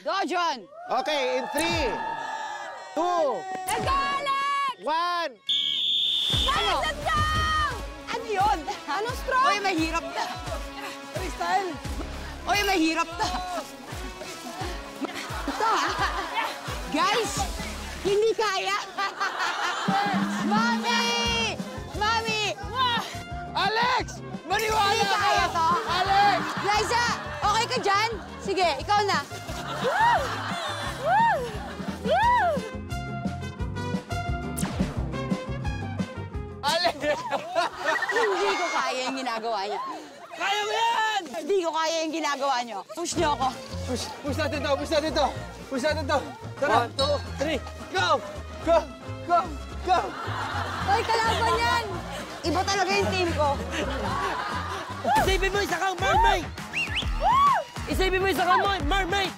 Dojon! Okay, in 3, 2, Nag-Alex! 1. Ano? Ano yun? Ano strong? Oy, mahirap na. Freestyle! Oy, mahirap na. Ito, guys, hindi kaya. Mami! Mami! Alex! Maniwala Hindi ka! kaya to. Alex! Liza, okay ka dyan? Sige, ikaw na. Alex! Hindi ko kaya yung ginagawa niya. Kaya mo yan! Hindi ko kaya yung ginagawa niyo. Push niyo ako. Push natin to, push natin to. Push natin to. Tara. 1, 2, 3, go! Go! Go! Go! Hoy, kalaban yan! Iba talaga yung team ko. Isipin mo isa kang mermaid! Isipin mo isa kang mermaid!